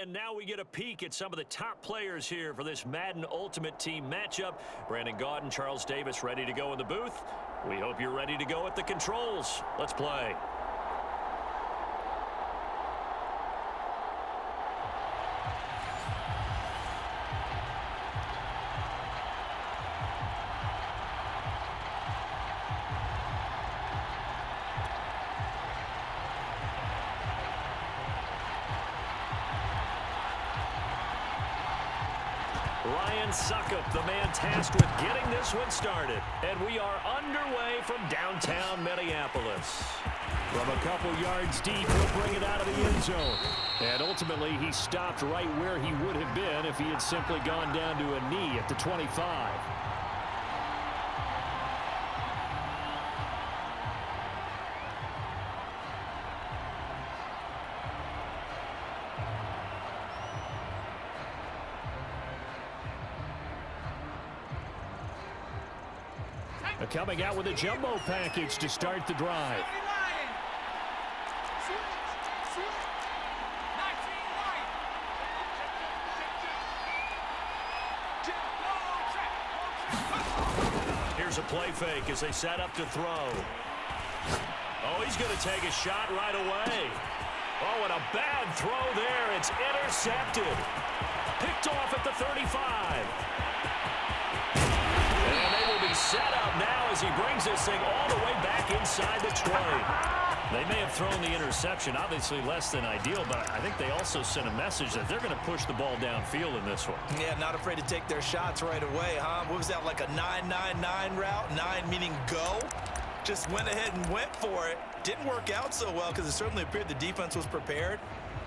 and now we get a peek at some of the top players here for this Madden Ultimate Team matchup. Brandon Gaudin, Charles Davis ready to go in the booth. We hope you're ready to go at the controls. Let's play. Ryan Suckup, the man tasked with getting this one started. And we are underway from downtown Minneapolis. From a couple yards deep, he'll bring it out of the end zone. And ultimately, he stopped right where he would have been if he had simply gone down to a knee at the 25. Coming out with a jumbo package to start the drive. Here's a play fake as they set up to throw. Oh, he's going to take a shot right away. Oh, and a bad throw there. It's intercepted. Picked off at the 35. And they will be set up now as he brings this thing all the way back inside the 20. They may have thrown the interception, obviously less than ideal, but I think they also sent a message that they're going to push the ball downfield in this one. Yeah, not afraid to take their shots right away, huh? What was that, like a 9-9-9 route? 9 meaning go? Just went ahead and went for it. Didn't work out so well because it certainly appeared the defense was prepared.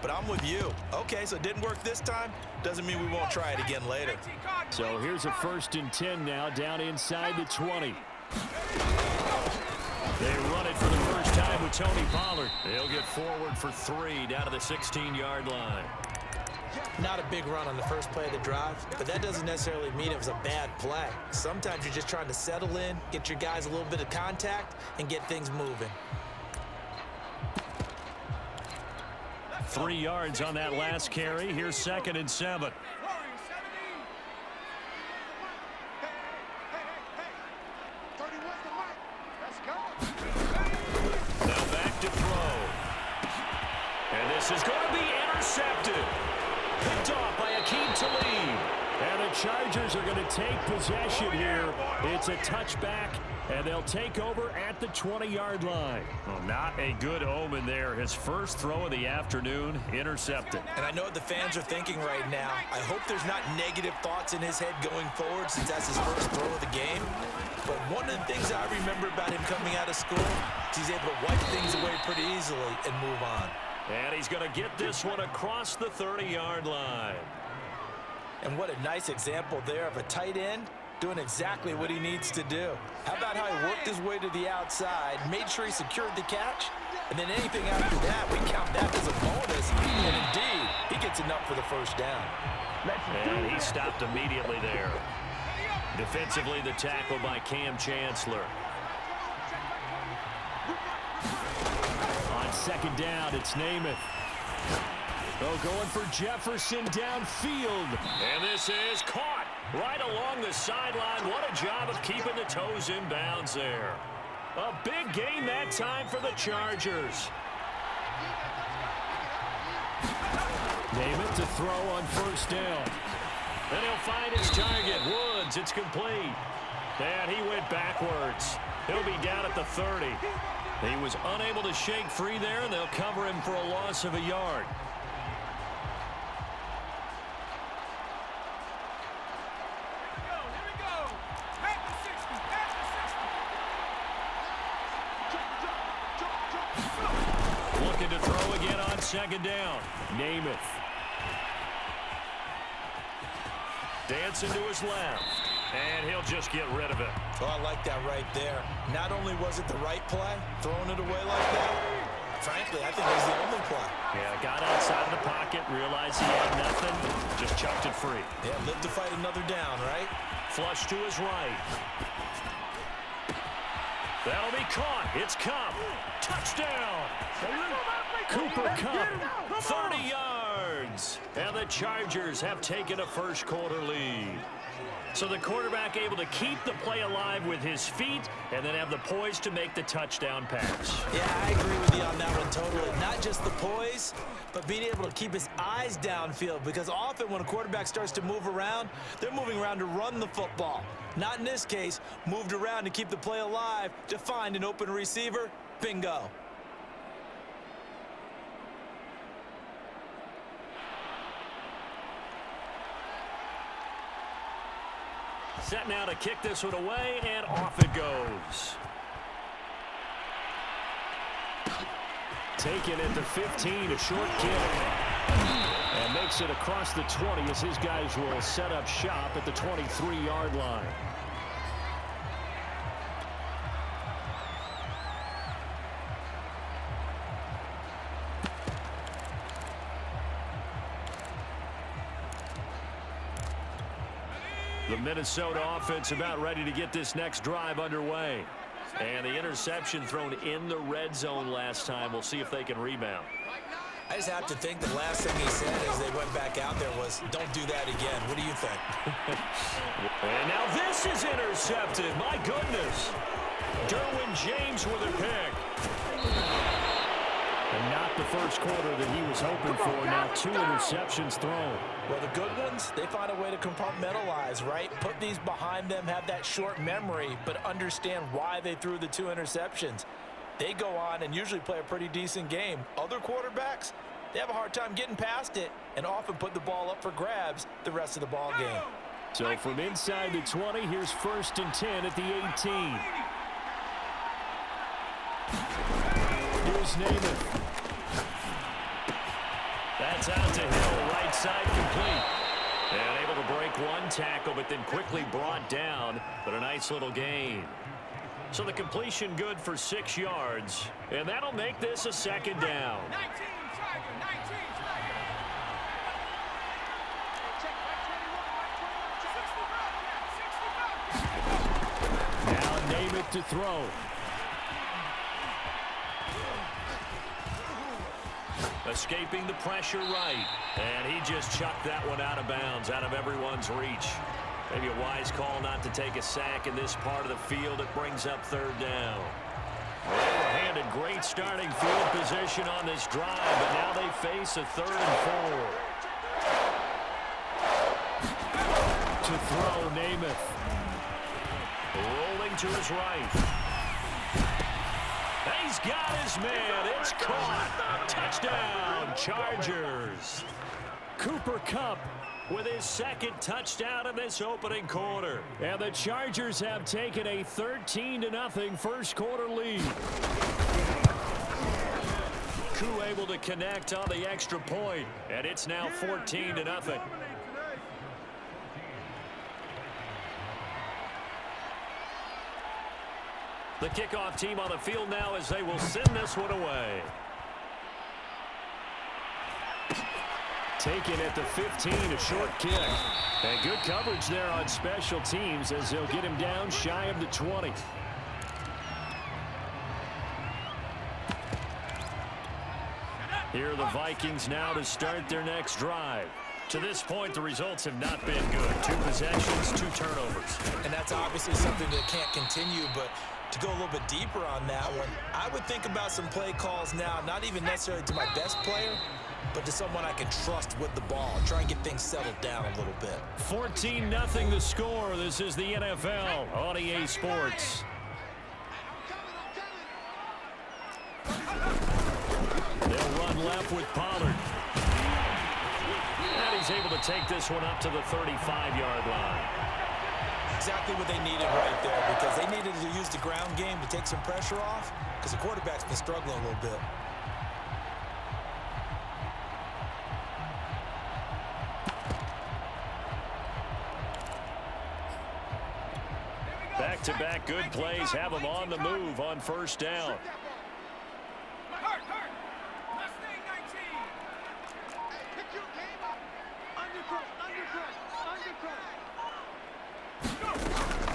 But I'm with you. Okay, so it didn't work this time. Doesn't mean we won't try it again later. So here's a 1st and 10 now, down inside the 20. They run it for the first time with Tony Pollard. They'll get forward for 3 down to the 16-yard line. Not a big run on the first play of the drive, but that doesn't necessarily mean it was a bad play. Sometimes you're just trying to settle in, get your guys a little bit of contact, and get things moving. 3 yards on that last carry. Here's 2nd and 7. Now back to throw. And this is going to be intercepted. Picked off by Akeem Talib. And the Chargers are going to take possession here. It's a touchback, and they'll take over at the 20-yard line. Well, not a good omen there. His first throw of the afternoon, intercepted. And I know what the fans are thinking right now. I hope there's not negative thoughts in his head going forward since that's his first throw of the game. But one of the things I remember about him coming out of school is he's able to wipe things away pretty easily and move on. And he's going to get this one across the 30-yard line. And what a nice example there of a tight end doing exactly what he needs to do. How about how he worked his way to the outside, made sure he secured the catch, and then anything after that, we count that as a bonus. And indeed, he gets enough for the first down. And he stopped immediately there. Defensively, the tackle by Cam Chancellor. On 2nd down, it's Namath. Oh, going for Jefferson downfield. And this is caught right along the sideline. What a job of keeping the toes in bounds there. A big gain that time for the Chargers. Namath to throw on 1st down. And he'll find his target. Woods, it's complete. And he went backwards. He'll be down at the 30. He was unable to shake free there, and they'll cover him for a loss of a yard. Looking to throw again on 2nd down. Namath. Dancing to his left. And he'll just get rid of it. Oh, I like that right there. Not only was it the right play, throwing it away like that, frankly, I think it was the only play. Yeah, got outside of the pocket, realized he had nothing, just chucked it free. Yeah, live to fight another down, right? Flush to his right. That'll be caught. It's Kupp. Touchdown. Cooper Kupp, 30 yards. And the Chargers have taken a first-quarter lead. So the quarterback able to keep the play alive with his feet and then have the poise to make the touchdown pass. Yeah, I agree with you on that one totally. Not just the poise, but being able to keep his eyes downfield, because often when a quarterback starts to move around, they're moving around to run the football. Not in this case, moved around to keep the play alive, to find an open receiver. Bingo. Set now to kick this one away, and off it goes. Taken at the 15, a short kick. And makes it across the 20 as his guys will set up shop at the 23-yard line. The Minnesota offense about ready to get this next drive underway. And the interception thrown in the red zone last time. We'll see if they can rebound. I just have to think the last thing he said as they went back out there was, don't do that again. What do you think? And now this is intercepted. My goodness. Derwin James with a pick. And not the first quarter that he was hoping for. Now 2 interceptions thrown. Well, the good ones, they find a way to compartmentalize, right? Put these behind them, have that short memory, but understand why they threw the 2 interceptions. They go on and usually play a pretty decent game. Other quarterbacks, they have a hard time getting past it and often put the ball up for grabs the rest of the ball game. So from inside the 20, here's 1st and 10 at the 18. Here's Namath. That's out to Hill, right side complete. And able to break one tackle, but then quickly brought down. But a nice little gain. So the completion good for 6 yards. And that'll make this a 2nd down. Now Namath to throw. Escaping the pressure right. And he just chucked that one out of bounds, out of everyone's reach. Maybe a wise call not to take a sack in this part of the field. It brings up 3rd down. They were handed great starting field position on this drive, but now they face a 3rd and 4. To throw, Namath. Rolling to his right. He's got his man. It's caught. Touchdown, Chargers. Cooper Kupp with his 2nd touchdown in this opening quarter. And the Chargers have taken a 13-0 first-quarter lead. Koo able to connect on the extra point, and it's now 14-0. The kickoff team on the field now as they will send this one away. Taken at the 15, a short kick. And good coverage there on special teams as they'll get him down shy of the 20. Here are the Vikings now to start their next drive. To this point, the results have not been good. 2 possessions, 2 turnovers. And that's obviously something that can't continue, but to go a little bit deeper on that one, I would think about some play calls now, not even necessarily to my best player, but to someone I can trust with the ball. Try and get things settled down a little bit. 14-0 the score. This is the NFL on EA Sports. They'll run left with Pollard. And he's able to take this one up to the 35-yard line. Exactly what they needed right there, because they needed to use the ground game to take some pressure off, because the quarterback's been struggling a little bit. Back-to-back good plays have them on the move on 1st down.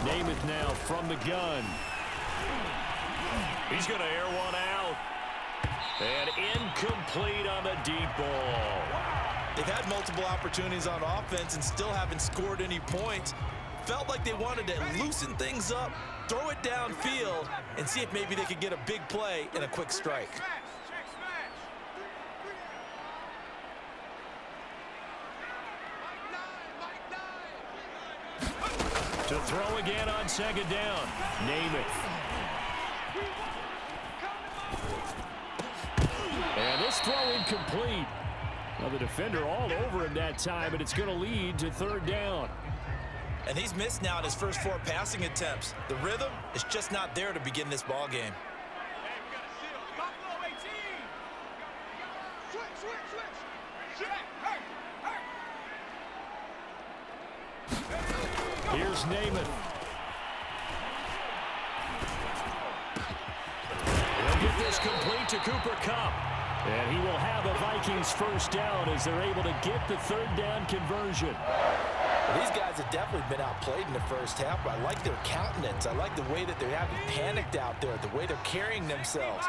Namath now from the gun. He's going to air one out. And incomplete on the deep ball. They've had multiple opportunities on offense and still haven't scored any points. Felt like they wanted to loosen things up, throw it downfield, and see if maybe they could get a big play and a quick strike. To throw again on second down. Namath. And this throw incomplete. Well, the defender all over him that time, and it's going to lead to third down. And he's missed now in his first 4 passing attempts. The rhythm is just not there to begin this ball game. Here's Namath. He'll get this complete to Cooper Kupp. And he will have a Vikings first down as they're able to get the third down conversion. Well, these guys have definitely been outplayed in the first half, but I like their countenance. I like the way that they haven't panicked out there, the way they're carrying themselves.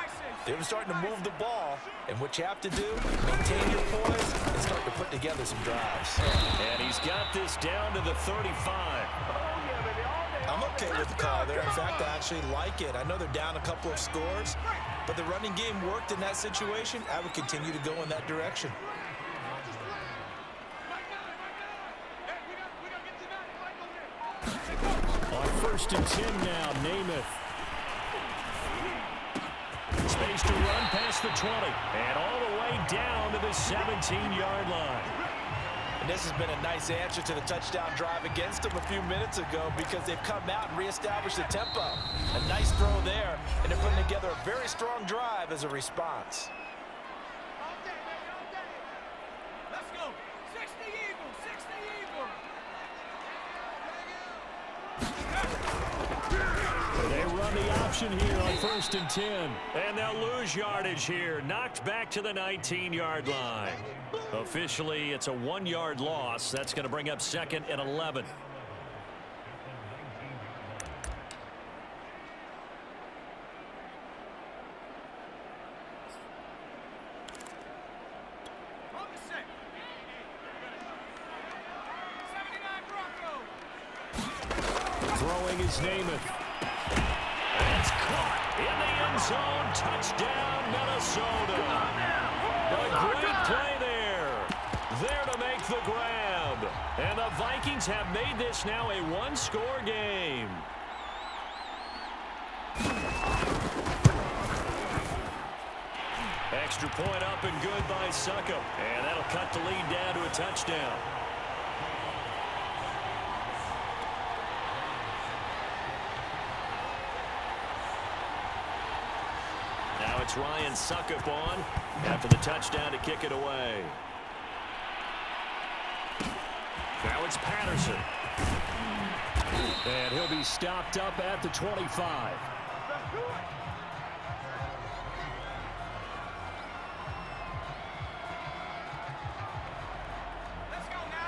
They're starting to move the ball, and what you have to do, maintain your poise and start to put together some drives. And he's got this down to the 35. I'm okay with the call there. In fact, I actually like it. I know they're down a couple of scores, but the running game worked in that situation. I would continue to go in that direction. On 1st and 10 now, Namath. Space to run past the 20. And all the way down to the 17-yard line. And this has been a nice answer to the touchdown drive against them a few minutes ago because they've come out and reestablished the tempo. A nice throw there, and they're putting together a very strong drive as a response. Let's go. 60 Eagles, 60 Eagles. They run the option here on 1st and 10. And they'll lose yardage here. Knocked back to the 19-yard line. Officially, it's a 1-yard loss. That's going to bring up 2nd and 11. Throwing is Namath. It's caught in the end zone. Touchdown, Minnesota. A great play there. There to make the grab. And the Vikings have made this now a 1-score game. Extra point up and good by Succop. And that'll cut the lead down to a touchdown. Now it's Ryan Succop on after the touchdown to kick it away. Now it's Patterson. And he'll be stopped up at the 25.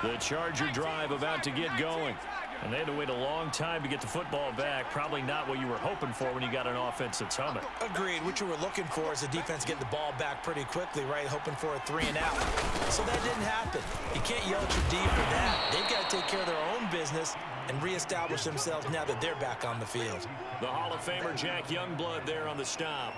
The Charger drive about to get going. And they had to wait a long time to get the football back. Probably not what you were hoping for when you got an offense that's humming. Agreed. What you were looking for is the defense getting the ball back pretty quickly, right? Hoping for a 3-and-out. So that didn't happen. You can't yell at your D for that. They've got to take care of their own business and reestablish themselves now that they're back on the field. The Hall of Famer Jack Youngblood there on the stop.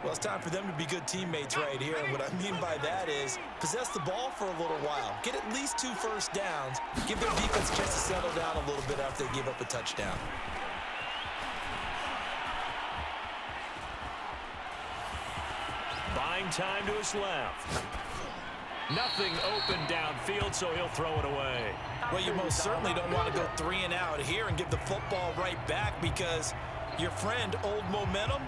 Well, it's time for them to be good teammates right here. And what I mean by that is possess the ball for a little while. Get at least 2 first downs. Give their defense a chance to settle down a little bit after they give up a touchdown. Buying time to his left. Nothing open downfield, so he'll throw it away. Well, you most certainly don't want to go 3-and-out here and give the football right back because your friend, Old Momentum,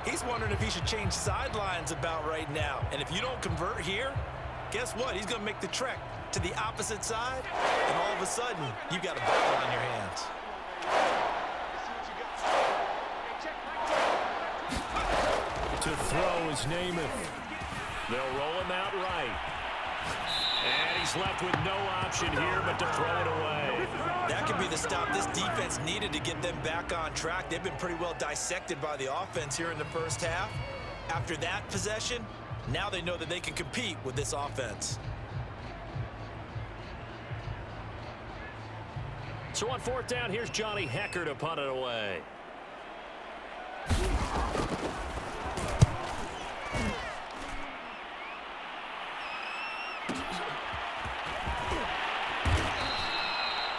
he's wondering if he should change sidelines about right now. And if you don't convert here, guess what? He's going to make the trek to the opposite side, and all of a sudden, you've got a battle on your hands. To throw is Namath. They'll roll him out right. And he's left with no option here but to throw it away. That could be the stop this defense needed to get them back on track. They've been pretty well dissected by the offense here in the first half. After that possession, now they know that they can compete with this offense. So on fourth down, here's Johnny Hecker to punt it away.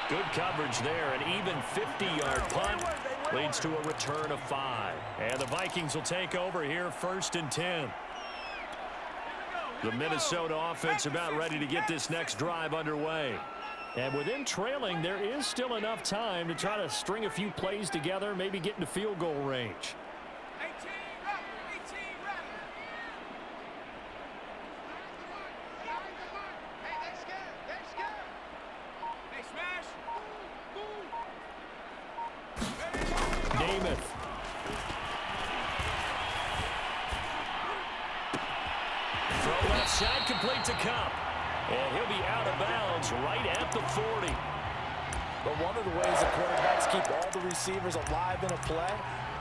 Good coverage there. An even 50-yard punt leads to a return of 5. And the Vikings will take over here, 1st and 10. The Minnesota offense about ready to get this next drive underway. And with them trailing, there is still enough time to try to string a few plays together, maybe get into field goal range. 18 rapid. Hey, smash. Namath. Throw left side, complete to Cup. And he'll be out of bounds right at the 40. But one of the ways the quarterbacks keep all the receivers alive in a play,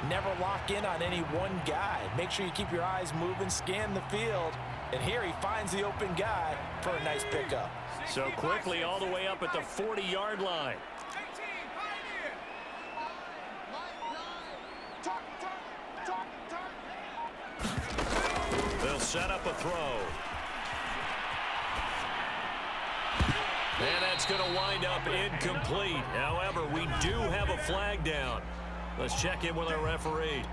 never lock in on any one guy. Make sure you keep your eyes moving, scan the field. And here he finds the open guy for a nice pickup. So quickly all the way up at the 40-yard line. 18, Pioneer. They'll set up a throw. And that's going to wind up incomplete. However, we do have a flag down. Let's check in with our referee.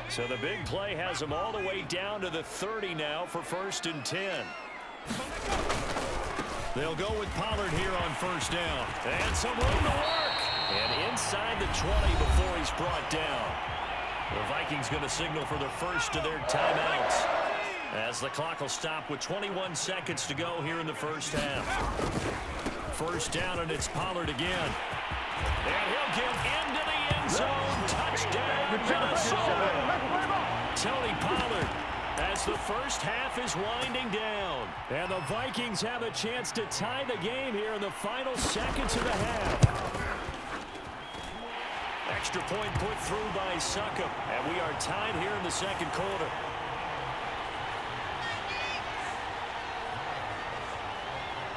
So the big play has them all the way down to the 30 now for 1st and 10. They'll go with Pollard here on 1st down. And some room to work. And inside the 20 before he's brought down. The Vikings going to signal for the first of their timeouts, as the clock will stop with 21 seconds to go here in the first half. 1st down, and it's Pollard again. And he'll get into the end zone. Touchdown, Minnesota. Tony Pollard, as the first half is winding down. And the Vikings have a chance to tie the game here in the final seconds of the half. Extra point put through by Succop, and we are tied here in the second quarter.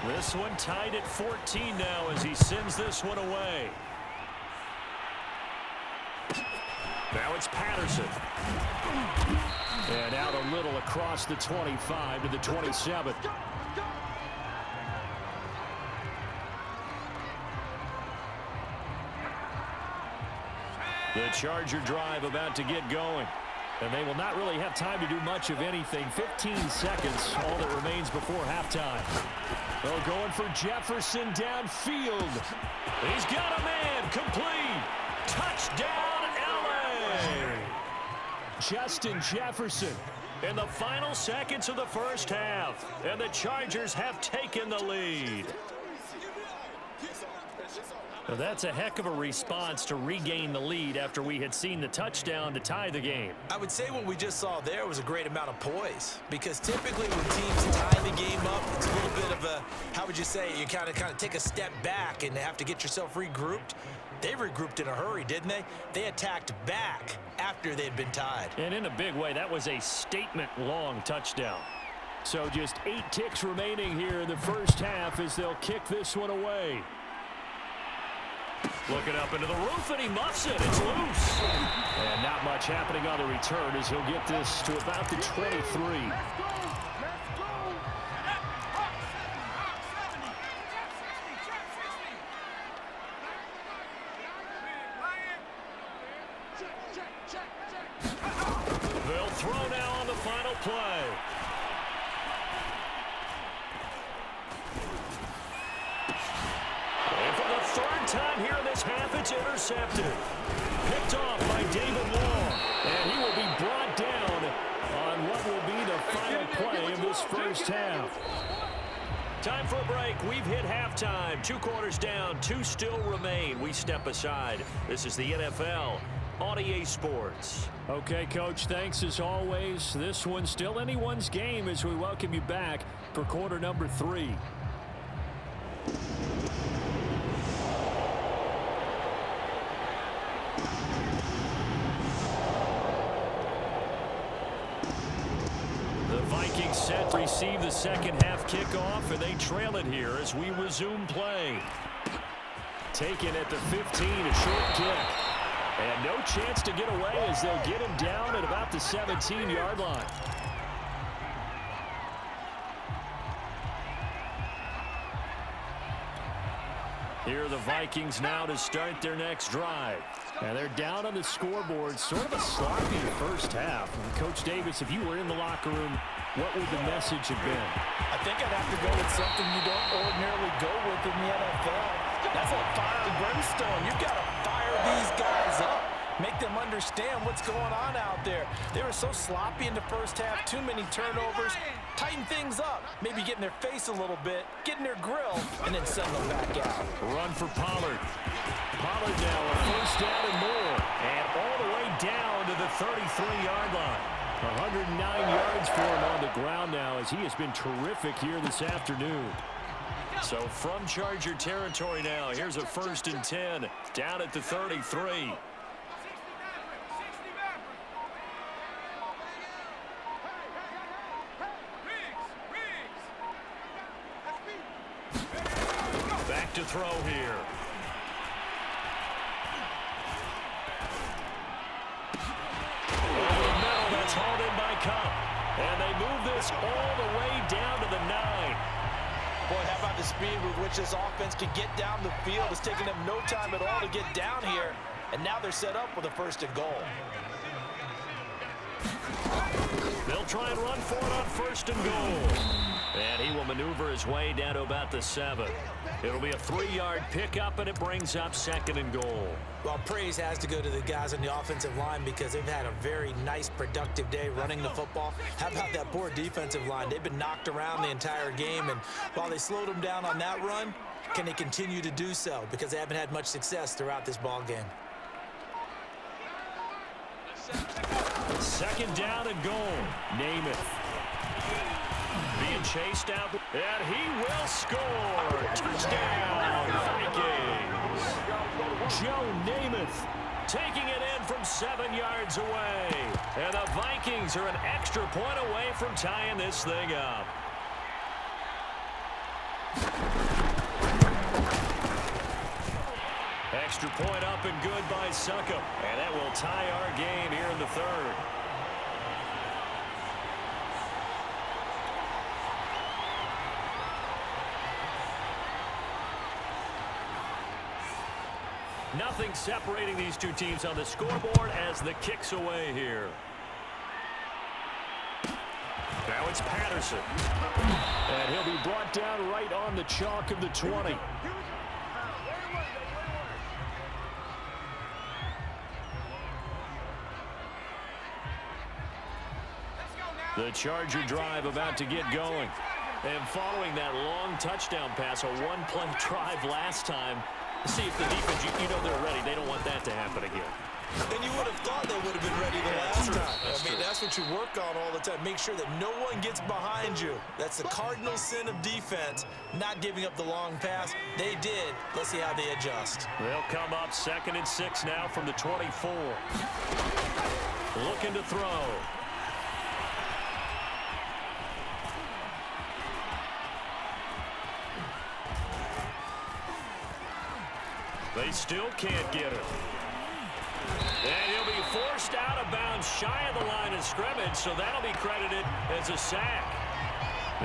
This one tied at 14 now as he sends this one away. Now it's Patterson. And out a little across the 25 to the 27. The Charger drive about to get going. And they will not really have time to do much of anything. 15 seconds, all that remains before halftime. Oh, going for Jefferson downfield. He's got a man, complete. Touchdown, LA. Justin Jefferson in the final seconds of the first half. And the Chargers have taken the lead. Well, that's a heck of a response to regain the lead after we had seen the touchdown to tie the game. I would say what we just saw there was a great amount of poise, because typically when teams tie the game up, it's a little bit of a, how would you say, you kind of take a step back and have to get yourself regrouped. They regrouped in a hurry, didn't they? They attacked back after they'd been tied. And in a big way, that was a statement-long touchdown. So just 8 ticks remaining here in the first half as they'll kick this one away. Looking up into the roof, and he muffs it. It's loose. And not much happening on the return as he'll get this to about the 23. They'll throw now on the final play. And for the 3rd time here in this half, it's intercepted. Picked off by David Long. And he will be brought down on what will be the final play of this first half. Time for a break. We've hit halftime. 2 quarters down, 2 still remain. We step aside. This is the NFL on EA Sports. Okay, Coach, thanks as always. This one's still anyone's game as we welcome you back for quarter number 3. The Vikings set to receive the second half kickoff, and they trail it here as we resume play. Taken at the 15, a short kick. And no chance to get away as they'll get him down at about the 17-yard line. Here are the Vikings now to start their next drive. And they're down on the scoreboard, sort of a sloppy first half. And Coach Davis, if you were in the locker room, what would the message have been? I think I'd have to go with something you don't ordinarily go with in the NFL. That's like fire and brimstone. You've got to fire these guys up. Make them understand what's going on out there. They were so sloppy in the first half, too many turnovers. Tighten things up. Maybe get in their face a little bit, get in their grill, and then send them back out. Run for Pollard. Pollard now a first down and more. And all the way down to the 33-yard line. 109 yards for him on the ground now as he has been terrific here this afternoon. So from Charger territory now, here's a 1st and 10 down at the 33. Back to throw here. Over the middle, that's hauled in by Cup. And they move this all the way down to the 9. Boy, how about the speed with which this offense can get down the field? It's taking them no time at all to get down here. And now they're set up with a 1st and goal. They'll try and run for it on 1st and goal. And he will maneuver his way down to about the 7. It'll be a 3-yard pickup, and it brings up 2nd and goal. Well, praise has to go to the guys on the offensive line because they've had a very nice, productive day running the football. How about that poor defensive line? They've been knocked around the entire game, and while they slowed them down on that run, can they continue to do so? Because they haven't had much success throughout this ball game. 2nd down and goal. Namath. Being chased out, and he will score. Touchdown, Vikings. Joe Namath taking it in from 7 yards away. And the Vikings are an extra point away from tying this thing up. Extra point up and good by Succop. And that will tie our game here in the 3rd. Nothing separating these two teams on the scoreboard as the kick's away here. Now it's Patterson. And he'll be brought down right on the chalk of the 20. The Charger drive about to get going. And following that long touchdown pass, a one-play drive last time, see if the defense, you know they're ready. They don't want that to happen again. And you would have thought they would have been ready the last time. That's what you work on all the time. Make sure that no one gets behind you. That's the cardinal sin of defense, not giving up the long pass. They did. Let's see how they adjust. They'll come up 2nd and 6 now from the 24. Looking to throw. They still can't get it. And he'll be forced out of bounds shy of the line of scrimmage, so that'll be credited as a sack.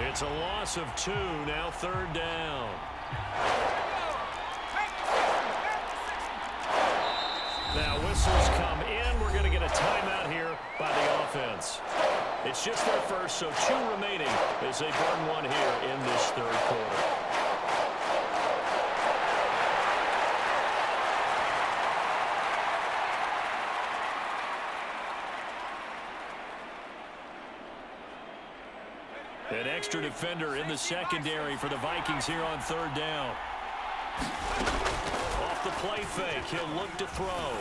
It's a loss of 2, now 3rd down. Now whistles come in. We're going to get a timeout here by the offense. It's just their first, so 2 remaining as they burn one here in this 3rd quarter. An extra defender in the secondary for the Vikings here on 3rd down. Off the play fake, he'll look to throw.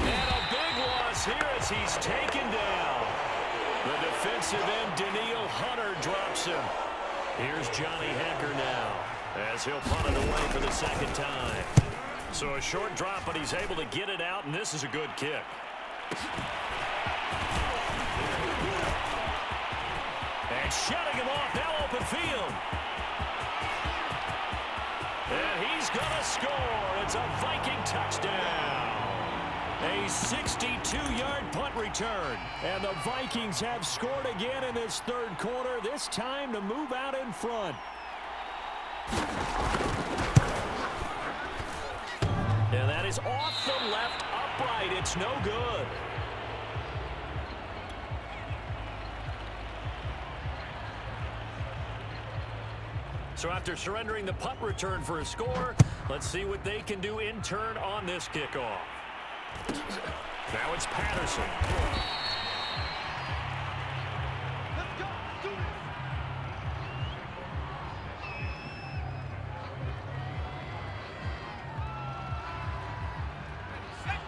And a big loss here as he's taken down. The defensive end, Daniil Hunter, drops him. Here's Johnny Hecker now as he'll punt it away for the 2nd time. So a short drop, but he's able to get it out, and this is a good kick. And shutting him off, now open field. And he's going to score. It's a Viking touchdown. A 62-yard punt return. And the Vikings have scored again in this third quarter, this time to move out in front. And that is off the left upright. It's no good. So after surrendering the punt return for a score, let's see what they can do in turn on this kickoff. Now it's Patterson.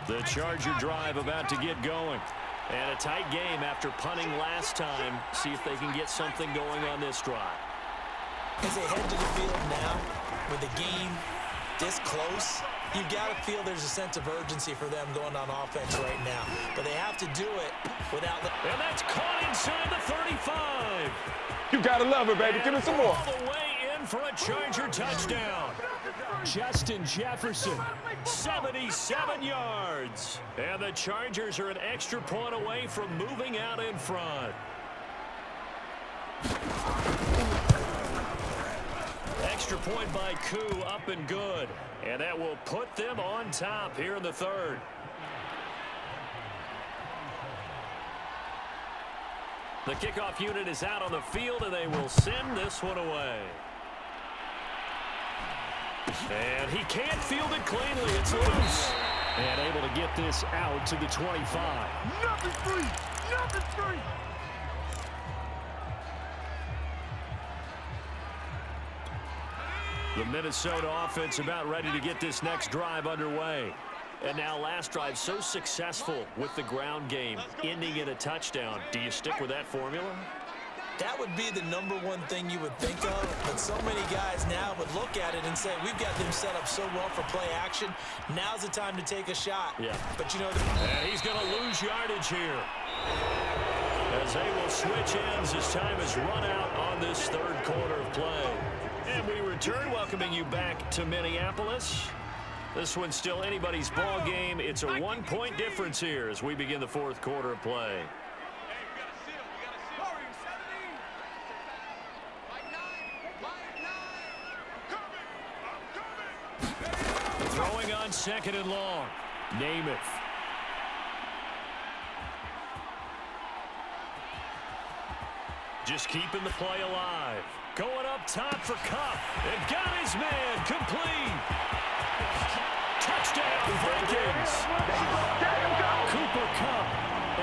The Charger drive about to get going. And a tight game after punting last time. See if they can get something going on this drive. As they head to the field now, with the game this close, you've got to feel there's a sense of urgency for them going on offense right now. But they have to do it without... And that's caught inside the 35. You got to love it, baby. Give me some more. All the way in for a Charger touchdown. Justin Jefferson, 77 yards. And the Chargers are an extra point away from moving out in front. Extra point by Koo, up and good. And that will put them on top here in the third. The kickoff unit is out on the field, and they will send this one away. And he can't field it cleanly. It's loose. And able to get this out to the 25. Number three. The Minnesota offense about ready to get this next drive underway. And now last drive so successful with the ground game, ending in a touchdown. Do you stick with that formula? That would be the number one thing you would think of, but so many guys now would look at it and say, we've got them set up so well for play action. Now's the time to take a shot. Yeah. But you know... And he's going to lose yardage here. As they will switch ends as time is run out on this third quarter of play. And we return, welcoming you back to Minneapolis. This one's still anybody's ball game. It's a one-point difference here as we begin the fourth quarter of play. Throwing on second and long. Namath. Just keeping the play alive. Going up top for Kupp. And got his man complete. Touchdown, Vikings. Cooper Kupp.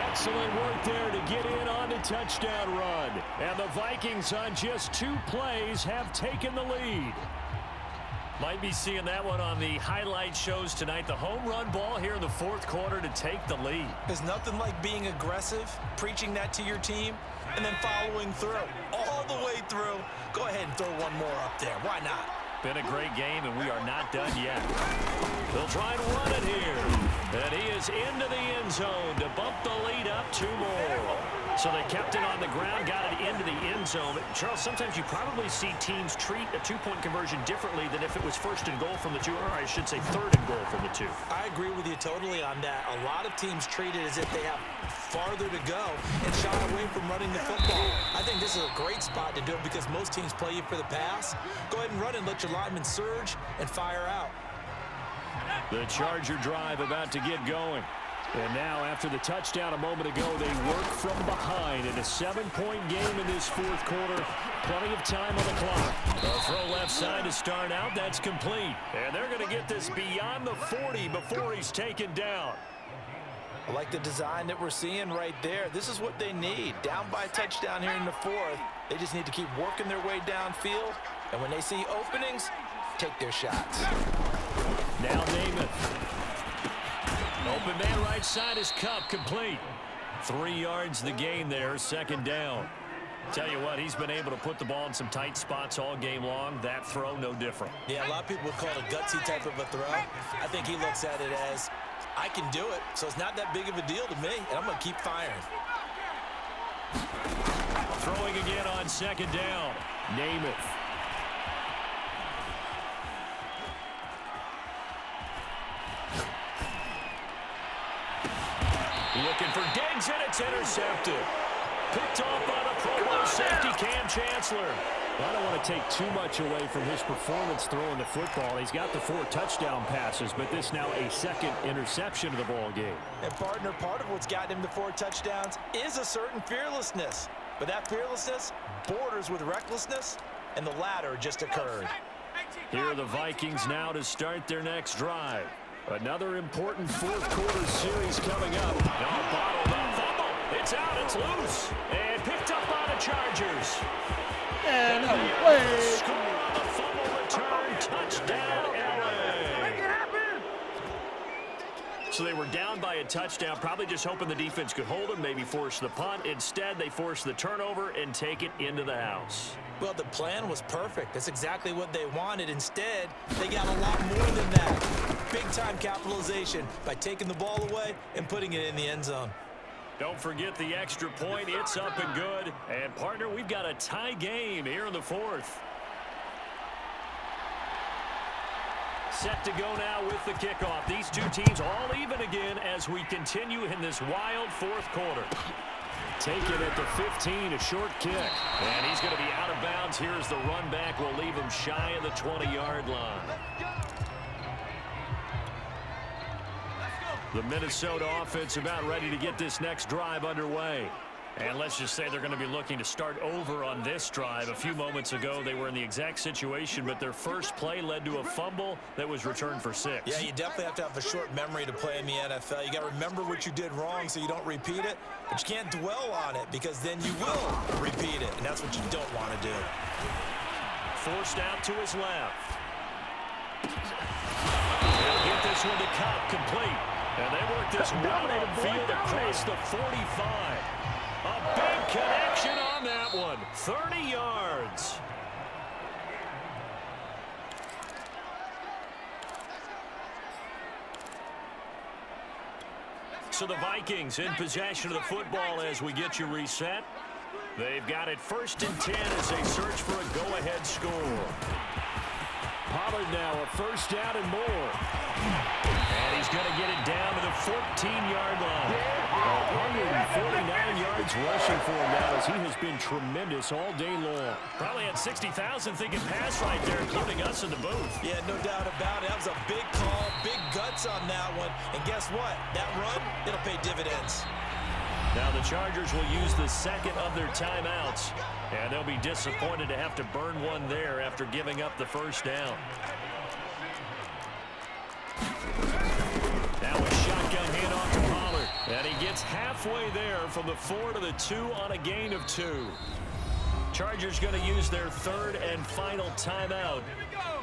Excellent work there to get in on the touchdown run. And the Vikings on just 2 plays have taken the lead. Might be seeing that one on the highlight shows tonight. The home run ball here in the fourth quarter to take the lead. There's nothing like being aggressive, preaching that to your team, and then following through. All the way through. Go ahead and throw one more up there. Why not? Been a great game, and we are not done yet. They'll try and run it here. And he is into the end zone to bump the lead up 2 more. So they kept it on the ground, got it into the end zone. Charles, sometimes you probably see teams treat a 2-point conversion differently than if it was first and goal from the 2, or I should say third and goal from the 2. I agree with you totally on that. A lot of teams treat it as if they have farther to go and shy away from running the football. I think this is a great spot to do it because most teams play you for the pass. Go ahead and run and let your linemen surge and fire out. The Charger drive about to get going. And now, after the touchdown a moment ago, they work from behind in a 7-point game in this fourth quarter. Plenty of time on the clock. A throw left side to start out. That's complete. And they're going to get this beyond the 40 before he's taken down. I like the design that we're seeing right there. This is what they need. Down by a touchdown here in the fourth. They just need to keep working their way downfield. And when they see openings, take their shots. Now Namath. Open man right side is Kupp, complete. 3 yards the gain there, second down. Tell you what, he's been able to put the ball in some tight spots all game long. That throw, no different. Yeah, a lot of people would call it a gutsy type of a throw. I think he looks at it as, I can do it, so it's not that big of a deal to me, and I'm going to keep firing. Throwing again on second down. Namath. Looking for Diggs, and it's intercepted. Picked off by the Pro Bowl safety, Cam Chancellor. I don't want to take too much away from his performance throwing the football. He's got the 4 touchdown passes, but this now a second interception of the ball game. And, partner, part of what's gotten him the 4 touchdowns is a certain fearlessness. But that fearlessness borders with recklessness, and the latter just occurred. Here are the Vikings now to start their next drive. Another important fourth-quarter series coming up. Now bottled up. Fumble. It's out. It's loose. And picked up by the Chargers. And away. Score on the fumble return. Touchdown, LA. Make it happen. So they were down by a touchdown, probably just hoping the defense could hold them, maybe force the punt. Instead, they force the turnover and take it into the house. Well, the plan was perfect. That's exactly what they wanted. Instead, they got a lot more than that. Big-time capitalization by taking the ball away and putting it in the end zone. Don't forget the extra point. It's up and good. And, partner, we've got a tie game here in the fourth. Set to go now with the kickoff. These two teams all even again as we continue in this wild fourth quarter. Take it at the 15, a short kick. And he's going to be out of bounds. Here's the run back. We'll leave him shy of the 20-yard line. The Minnesota offense about ready to get this next drive underway. And let's just say they're going to be looking to start over on this drive. A few moments ago, they were in the exact situation, but their first play led to a fumble that was returned for 6. Yeah, you definitely have to have a short memory to play in the NFL. You got to remember what you did wrong so you don't repeat it, but you can't dwell on it because then you will repeat it, and that's what you don't want to do. Forced out to his left. They'll get this one to cut complete. And they work this route upfield across the 45. A big connection on that one. 30 yards. So the Vikings in possession of the football as we get you reset. They've got it 1st and 10 as they search for a go-ahead score. Pollard now a 1st down and more. And he's going to get it down to the 14-yard line. 149 yards rushing for him now as he has been tremendous all day long. Probably had 60,000 thinking pass right there, including us in the booth. Yeah, no doubt about it. That was a big call, big guts on that one. And guess what? That run, it'll pay dividends. Now the Chargers will use the second of their timeouts. And they'll be disappointed to have to burn one there after giving up the 1st down. Now a shotgun handoff to Pollard. And he gets halfway there from the 4 to the 2 on a gain of 2. Chargers going to use their 3rd and final timeout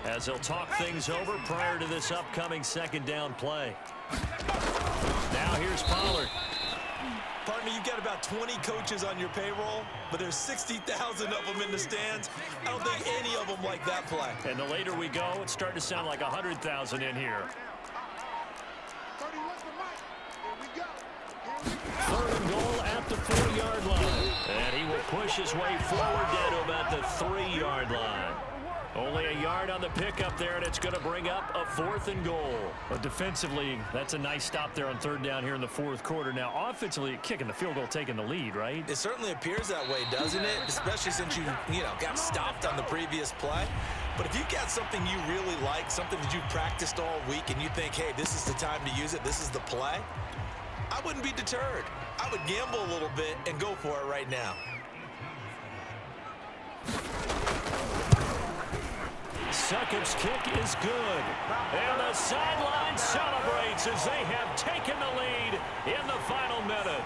as they'll talk things over prior to this upcoming 2nd down play. Now here's Pollard. Partner, you've got about 20 coaches on your payroll, but there's 60,000 of them in the stands. I don't think any of them like that play. And the later we go, it's starting to sound like 100,000 in here. 3rd and goal at the 4-yard line. And he will push his way forward down to about the 3-yard line. Only a yard on the pickup there, and it's going to bring up a 4th and goal. But defensively, that's a nice stop there on 3rd down here in the 4th quarter. Now, offensively, kicking the field goal, taking the lead, right? It certainly appears that way, doesn't it? Especially since you got stopped on the previous play. But if you've got something you really like, something that you've practiced all week, and you think, hey, this is the time to use it, this is the play, I wouldn't be deterred. I would gamble a little bit and go for it right now. Succop's kick is good. And the sideline celebrates as they have taken the lead in the final minute.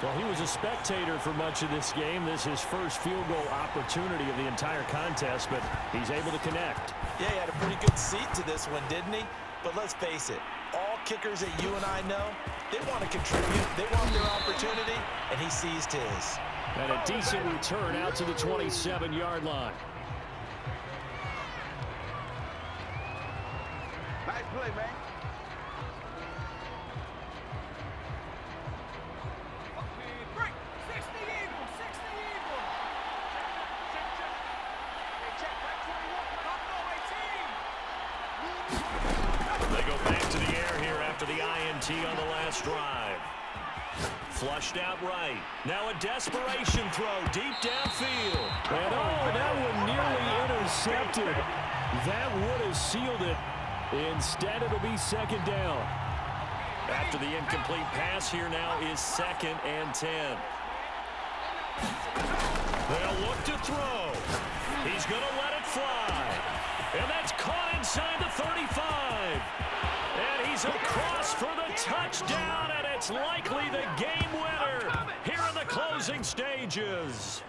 Well, he was a spectator for much of this game. This is his first field goal opportunity of the entire contest, but he's able to connect. Yeah, he had a pretty good seat to this one, didn't he? But let's face it, all kickers that you and I know, They want to contribute. They want their opportunity, and he seized his. And a decent return out to the 27-yard line. Nice play, man. Break. 60 Eagles. 60 Eagles. Check. Back 21. They go back to the air here after the INT on the last drive. Flushed out right. Now a desperation throw deep downfield. And that one nearly intercepted. That would have sealed it. Instead, it'll be second down. After the incomplete pass, here now is 2nd and 10. They'll look to throw. He's going to let it fly. And that's caught inside the 35. And he's across for the touchdown, and it's likely the game winner here in the closing stages.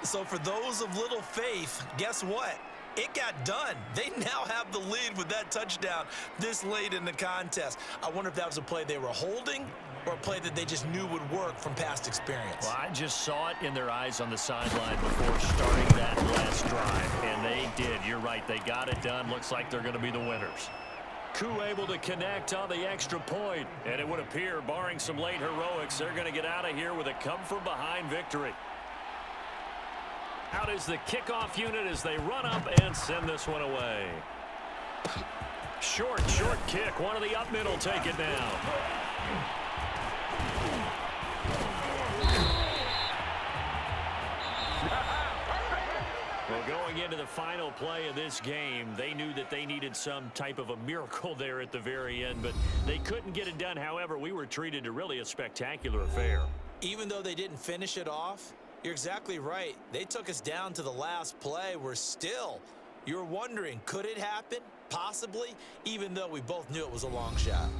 So for those of little faith, guess what? It got done. They now have the lead with that touchdown this late in the contest. I wonder if that was a play they were holding or a play that they just knew would work from past experience. Well, I just saw it in their eyes on the sideline before starting that last drive, and they did. You're right. They got it done. Looks like they're going to be the winners. Koo able to connect on the extra point, and it would appear, barring some late heroics, they're going to get out of here with a come-from-behind victory. Out is the kickoff unit as they run up and send this one away. Short kick. One of the up middle take it now. Well, going into the final play of this game, they knew that they needed some type of a miracle there at the very end, but they couldn't get it done. However, we were treated to really a spectacular affair. Even though they didn't finish it off, you're exactly right. They took us down to the last play. We're still, you're wondering, could it happen? Possibly, even though we both knew it was a long shot.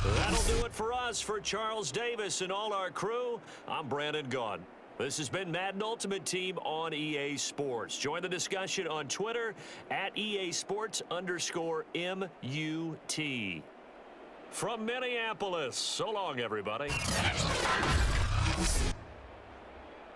That'll do it for us. For Charles Davis and all our crew, I'm Brandon Gaudin. This has been Madden Ultimate Team on EA Sports. Join the discussion on Twitter at EA Sports_MUT. From Minneapolis, so long, everybody.